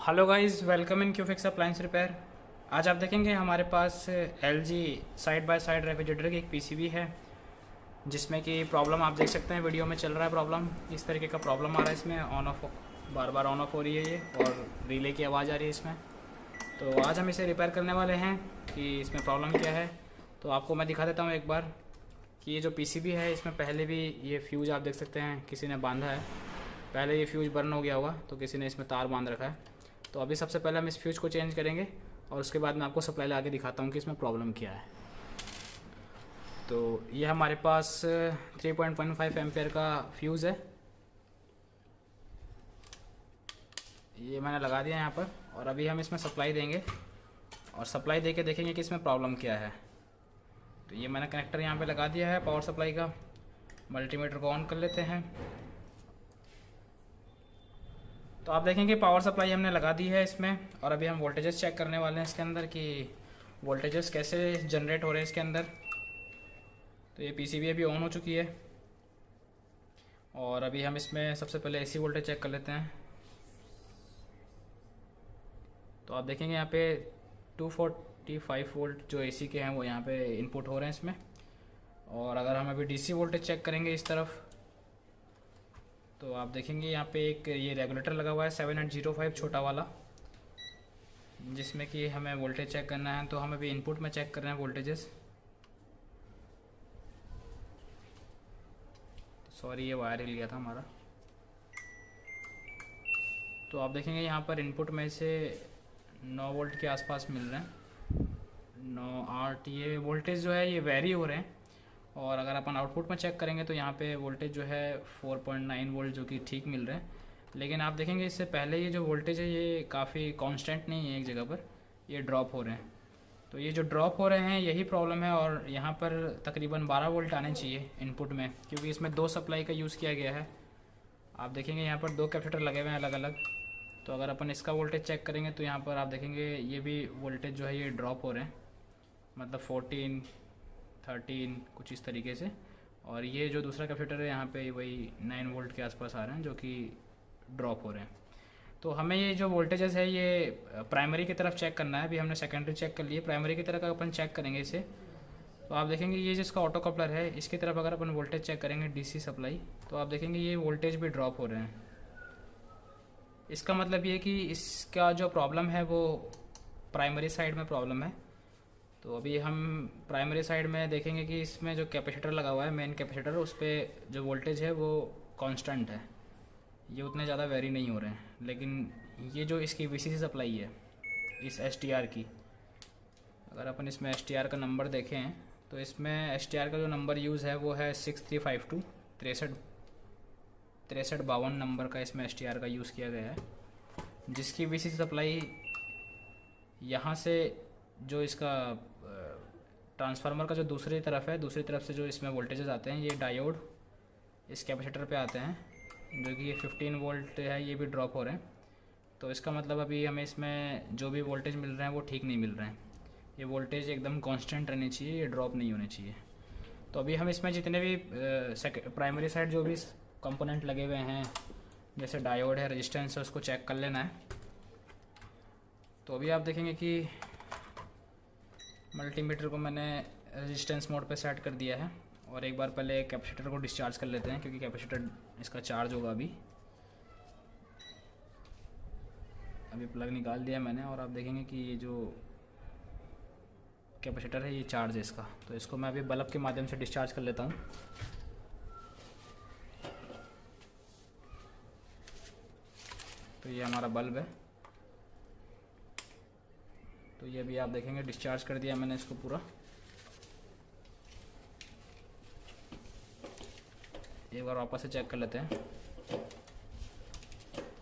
Hello guys, welcome in Qfix appliance repair. आज आप देखेंगे हमारे पास LG side by side refrigerator की एक पीसीबी है, जिसमें कि प्रॉब्लम आप देख सकते हैं वीडियो में चल रहा है। प्रॉब्लम इस तरीके का प्रॉब्लम आ रहा है, इसमें on off bar bar on off हो रही है ये, और रिले की आवाज़ आ रही है इसमें। तो आज हम इसे रिपेयर करने वाले हैं कि इसमें प्रॉब्लम क्या है। तो आपको मैं दिखा देता हूँ एक बार कि ये जो पीसीबी है, इसमें पहले भी ये फ्यूज़ आप देख सकते हैं किसी ने बांधा है। पहले ये फ्यूज़ बर्न हो गया होगा, तो किसी ने इसमें तार बांध रखा है। तो अभी सबसे पहले हम इस फ्यूज़ को चेंज करेंगे और उसके बाद मैं आपको सप्लाई लगा के दिखाता हूँ कि इसमें प्रॉब्लम क्या है। तो ये हमारे पास 3.15 एम्पेयर का फ्यूज़ है, ये मैंने लगा दिया यहाँ पर। और अभी हम इसमें सप्लाई देंगे और सप्लाई दे के देखेंगे कि इसमें प्रॉब्लम क्या है। तो ये मैंने कनेक्टर यहाँ पे लगा दिया है पावर सप्लाई का। मल्टीमीटर को ऑन कर लेते हैं। तो आप देखेंगे पावर सप्लाई हमने लगा दी है इसमें, और अभी हम वोल्टेजेस चेक करने वाले हैं इसके अंदर कि वोल्टेजेस कैसे जनरेट हो रहे हैं इसके अंदर। तो ये पीसीबी अभी ऑन हो चुकी है, और अभी हम इसमें सबसे पहले एसी वोल्टेज चेक कर लेते हैं। तो आप देखेंगे यहाँ पे 245 वोल्ट जो एसी के हैं वो यहाँ पे इनपुट हो रहे हैं इसमें। और अगर हम अभी डीसी वोल्टेज चेक करेंगे इस तरफ, तो आप देखेंगे यहाँ पे एक ये रेगुलेटर लगा हुआ है 7805 छोटा वाला, जिसमें कि हमें वोल्टेज चेक करना है। तो हम अभी इनपुट में चेक कर रहे हैं वोल्टेजेस। सॉरी, ये वायर हिल गया था हमारा। तो आप देखेंगे यहाँ पर इनपुट में से 9 वोल्ट के आसपास मिल रहे हैं, 9 8। ये वोल्टेज जो है ये वेरी हो रहे हैं। और अगर अपन आउटपुट में चेक करेंगे तो यहाँ पे वोल्टेज जो है 4.9 वोल्ट जो कि ठीक मिल रहे हैं। लेकिन आप देखेंगे इससे पहले ये जो वोल्टेज है ये काफ़ी कांस्टेंट नहीं है, एक जगह पर ये ड्रॉप हो रहे हैं। तो ये जो ड्रॉप हो रहे हैं यही प्रॉब्लम है। और यहाँ पर तकरीबन 12 वोल्ट आने चाहिए इनपुट में, क्योंकि इसमें 2 सप्लाई का यूज़ किया गया है। आप देखेंगे यहाँ पर 2 कैपेसिटर लगे हुए हैं अलग अलग। तो अगर अपन इसका वोल्टेज चेक करेंगे तो यहाँ पर आप देखेंगे ये भी वोल्टेज जो है ये ड्रॉप हो रहे हैं, मतलब 14 13 कुछ इस तरीके से। और ये जो दूसरा कैपेसिटर है यहाँ पे वही 9 वोल्ट के आसपास आ रहे हैं जो कि ड्रॉप हो रहे हैं। तो हमें ये जो वोल्टेजेस है ये प्राइमरी की तरफ चेक करना है। अभी हमने सेकेंडरी चेक कर लिए, प्राइमरी की तरफ अपन चेक करेंगे इसे। तो आप देखेंगे ये जिसका ऑटो कपलर है इसकी तरफ अगर अपन वोल्टेज चेक करेंगे डीसी सप्लाई, तो आप देखेंगे ये वोल्टेज भी ड्रॉप हो रहे हैं। इसका मतलब ये कि इसका जो प्रॉब्लम है वो प्राइमरी साइड में प्रॉब्लम है। तो अभी हम प्राइमरी साइड में देखेंगे कि इसमें जो कैपेसिटर लगा हुआ है मेन कैपेसिटर, उस पर जो वोल्टेज है वो कांस्टेंट है, ये उतने ज़्यादा वेरी नहीं हो रहे हैं। लेकिन ये जो इसकी वीसीसी सप्लाई है इस एसटीआर की, अगर अपन इसमें एसटीआर का नंबर देखें तो इसमें एसटीआर का जो नंबर यूज़ है वो है 6352 6352 नंबर का इसमें एसटीआर का यूज़ किया गया है, जिसकी वीसीसी सप्लाई यहाँ से जो इसका ट्रांसफार्मर का जो दूसरी तरफ है, दूसरी तरफ से जो इसमें वोल्टेजेस आते हैं ये डायोड इस कैपेसिटर पे आते हैं, जो कि ये 15 वोल्ट है, ये भी ड्रॉप हो रहे हैं। तो इसका मतलब अभी हमें इसमें जो भी वोल्टेज मिल रहे हैं वो ठीक नहीं मिल रहे हैं। ये वोल्टेज एकदम कांस्टेंट रहनी चाहिए, ये ड्रॉप नहीं होने चाहिए। तो अभी हम इसमें जितने भी प्राइमरी साइड जो भी कंपोनेंट लगे हुए हैं, जैसे डायोड है, रेजिस्टेंस है, उसको चेक कर लेना है। तो अभी आप देखेंगे कि मल्टीमीटर को मैंने रेजिस्टेंस मोड पे सेट कर दिया है। और एक बार पहले कैपेसिटर को डिस्चार्ज कर लेते हैं, क्योंकि कैपेसिटर इसका चार्ज होगा। अभी प्लग निकाल दिया मैंने, और आप देखेंगे कि ये जो कैपेसिटर है ये चार्ज है इसका। तो इसको मैं अभी बल्ब के माध्यम से डिस्चार्ज कर लेता हूँ। तो ये हमारा बल्ब है, तो ये भी आप देखेंगे डिस्चार्ज कर दिया मैंने इसको पूरा। एक बार वापस से चेक कर लेते हैं।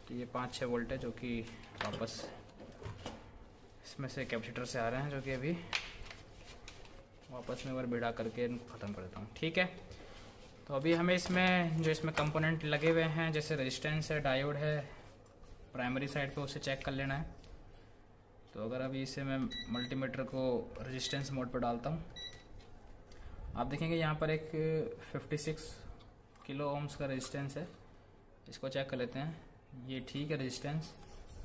तो ये 5-6 वोल्ट है जो कि वापस इसमें से कैपेसिटर से आ रहे हैं, जो कि अभी वापस में एक बार भिड़ा करके इनको ख़त्म कर देता हूँ। ठीक है। तो अभी हमें इसमें जो इसमें कंपोनेंट लगे हुए हैं, जैसे रेजिस्टेंस है, डायोड है, प्राइमरी साइड पे उसे चेक कर लेना है। तो अगर अभी इसे मैं मल्टीमीटर को रेजिस्टेंस मोड पर डालता हूँ, आप देखेंगे यहाँ पर एक 56 किलो ओम्स का रेजिस्टेंस है। इसको चेक कर लेते हैं। ये ठीक है रेजिस्टेंस,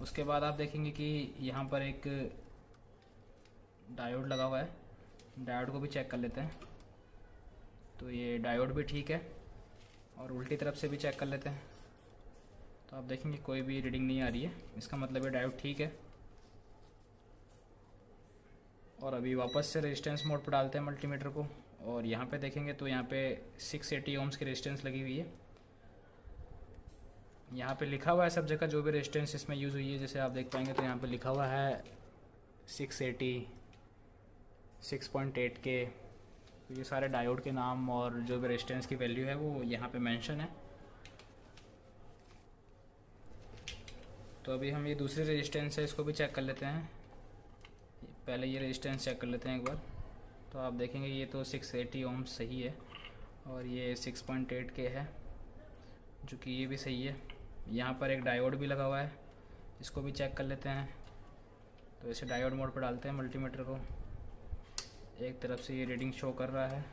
उसके बाद आप देखेंगे कि यहाँ पर एक डायोड लगा हुआ है, डायोड को भी चेक कर लेते हैं। तो ये डायोड भी ठीक है, और उल्टी तरफ से भी चेक कर लेते हैं। तो आप देखेंगे कोई भी रीडिंग नहीं आ रही है, इसका मतलब ये डायोड ठीक है। और अभी वापस से रेजिस्टेंस मोड पर डालते हैं मल्टीमीटर को, और यहाँ पे देखेंगे तो यहाँ पे 680 ओम्स की रेजिस्टेंस लगी हुई है। यहाँ पे लिखा हुआ है सब जगह जो भी रेजिस्टेंस इसमें यूज़ हुई है, जैसे आप देख पाएंगे तो यहाँ पे लिखा हुआ है 680, 6.8 के। तो ये सारे डायोड के नाम और जो भी रेजिस्टेंस की वैल्यू है वो यहाँ पे मेंशन है। तो अभी हम ये दूसरी रेजिस्टेंस है, इसको भी चेक कर लेते हैं। पहले ये रेजिस्टेंस चेक कर लेते हैं एक बार। तो आप देखेंगे ये तो 680 ओम्स सही है, और ये 6.8 के है, जो कि ये भी सही है। यहाँ पर एक डायोड भी लगा हुआ है, इसको भी चेक कर लेते हैं। तो इसे डायोड मोड पर डालते हैं मल्टीमीटर को। एक तरफ से ये रीडिंग शो कर रहा है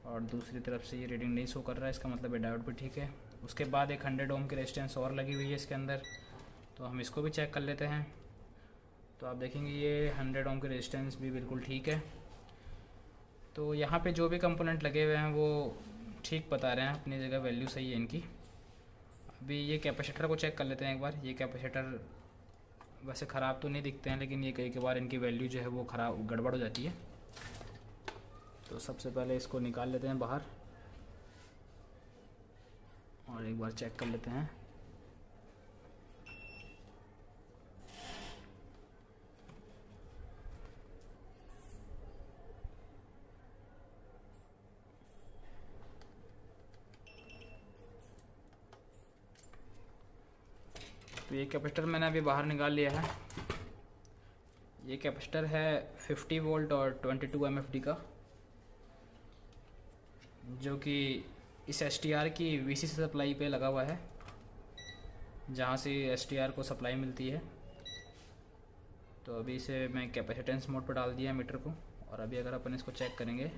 और दूसरी तरफ से ये रीडिंग नहीं शो कर रहा है, इसका मतलब ये डायोड भी ठीक है। उसके बाद एक 100 ओम की रेजिस्टेंस और लगी हुई है इसके अंदर, तो हम इसको भी चेक कर लेते हैं। तो आप देखेंगे ये 100 ओम की रेजिस्टेंस भी बिल्कुल ठीक है। तो यहाँ पे जो भी कंपोनेंट लगे हुए हैं वो ठीक बता रहे हैं, अपनी जगह वैल्यू सही है इनकी। अभी ये कैपेसिटर को चेक कर लेते हैं एक बार। ये कैपेसिटर वैसे ख़राब तो नहीं दिखते हैं, लेकिन ये कई बार इनकी वैल्यू जो है वो ख़राब गड़बड़ हो जाती है। तो सबसे पहले इसको निकाल लेते हैं बाहर और एक बार चेक कर लेते हैं। तो ये कैपेसिटर मैंने अभी बाहर निकाल लिया है। ये कैपेसिटर है 50 वोल्ट और 22 MFD का, जो कि इस STR की VCC सप्लाई पे लगा हुआ है, जहाँ से STR को सप्लाई मिलती है। तो अभी इसे मैं कैपेसिटेंस मोड पर डाल दिया मीटर को, और अभी अगर अपन इसको चेक करेंगे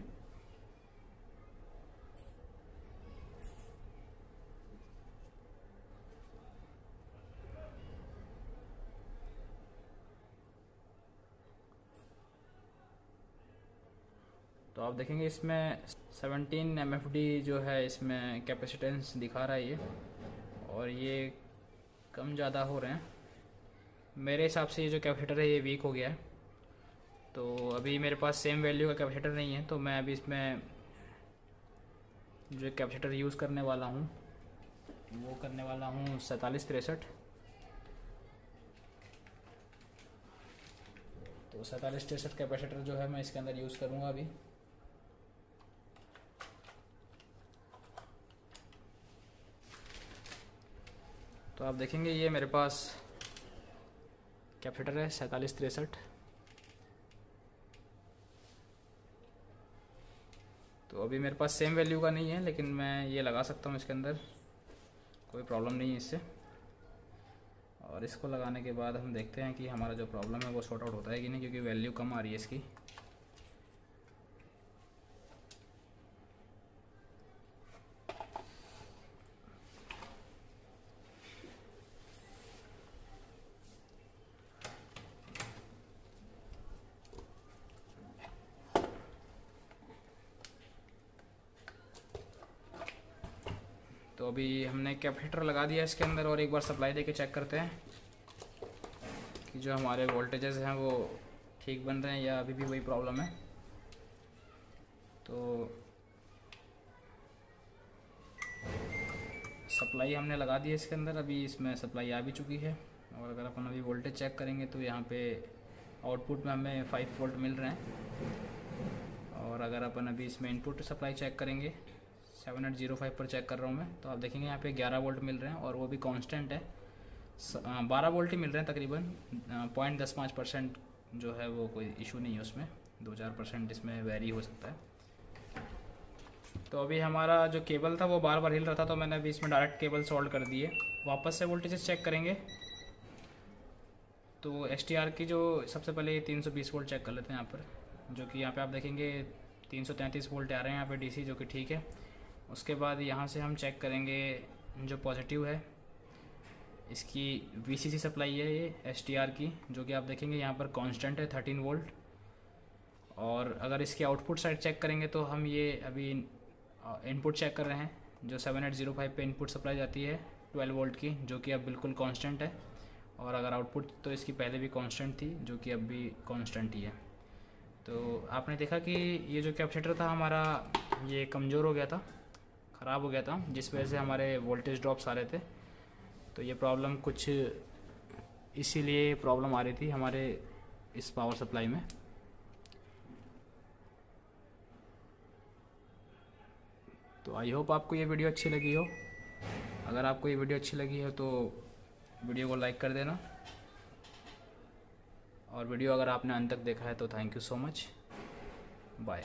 तो आप देखेंगे इसमें 17 MFD जो है इसमें कैपेसिटेंस दिखा रहा है ये, और ये कम ज़्यादा हो रहे हैं। मेरे हिसाब से ये जो कैपेसिटर है ये वीक हो गया है। तो अभी मेरे पास सेम वैल्यू का कैपेसिटर नहीं है, तो मैं अभी इसमें जो कैपेसिटर यूज़ करने वाला हूँ वो करने वाला हूँ 4763। तो 4763 कैपेसिटर जो है मैं इसके अंदर यूज़ करूँगा अभी। तो आप देखेंगे ये मेरे पास कैपेसिटर है 4763। तो अभी मेरे पास सेम वैल्यू का नहीं है, लेकिन मैं ये लगा सकता हूँ इसके अंदर, कोई प्रॉब्लम नहीं है इससे। और इसको लगाने के बाद हम देखते हैं कि हमारा जो प्रॉब्लम है वो सॉर्ट आउट होता है कि नहीं, क्योंकि वैल्यू कम आ रही है इसकी। तो अभी हमने कैपेसिटर लगा दिया इसके अंदर, और एक बार सप्लाई देके चेक करते हैं कि जो हमारे वोल्टेजेस हैं वो ठीक बन रहे हैं या अभी भी वही प्रॉब्लम है। तो सप्लाई हमने लगा दी है इसके अंदर, अभी इसमें सप्लाई आ भी चुकी है। और अगर अपन अभी वोल्टेज चेक करेंगे तो यहाँ पे आउटपुट में हमें 5 वोल्ट मिल रहे हैं। और अगर अपन अभी इसमें इनपुट सप्लाई चेक करेंगे, 7805 पर चेक कर रहा हूँ मैं, तो आप देखेंगे यहाँ पे 11 वोल्ट मिल रहे हैं, और वो भी कांस्टेंट है। 12 वोल्ट ही मिल रहे हैं तकरीबन। 0.10-5% जो है वो कोई इशू नहीं है उसमें, 2-4% इसमें वेरी हो सकता है। तो अभी हमारा जो केबल था वो बार बार हिल रहा था, तो मैंने अभी इसमें डायरेक्ट केबल सोल्ड कर दिए। वापस से वोल्टेजेस चेक करेंगे तो STR की जो सबसे पहले 320 वोल्ट चेक कर लेते हैं यहाँ पर, जो कि यहाँ पे आप देखेंगे 333 वोल्ट आ रहे हैं यहाँ पे DC, जो कि ठीक है। उसके बाद यहाँ से हम चेक करेंगे जो पॉजिटिव है, इसकी VCC सप्लाई है ये STR की, जो कि आप देखेंगे यहाँ पर कांस्टेंट है 13 वोल्ट। और अगर इसकी आउटपुट साइड चेक करेंगे तो हम ये अभी इनपुट चेक कर रहे हैं, जो 7805 पे इनपुट सप्लाई जाती है 12 वोल्ट की, जो कि अब बिल्कुल कांस्टेंट है। और अगर आउटपुट तो इसकी पहले भी कांस्टेंट थी, जो कि अब भी कांस्टेंट ही है। तो आपने देखा कि ये जो कैपेसिटर था हमारा, ये कमज़ोर हो गया था, ख़राब हो गया था, जिस वजह से हमारे वोल्टेज ड्रॉप्स आ रहे थे। तो ये प्रॉब्लम कुछ इसीलिए प्रॉब्लम आ रही थी हमारे इस पावर सप्लाई में। तो आई होप आपको ये वीडियो अच्छी लगी हो। अगर आपको ये वीडियो अच्छी लगी हो तो वीडियो को लाइक कर देना, और वीडियो अगर आपने अंत तक देखा है तो thank you so much, bye.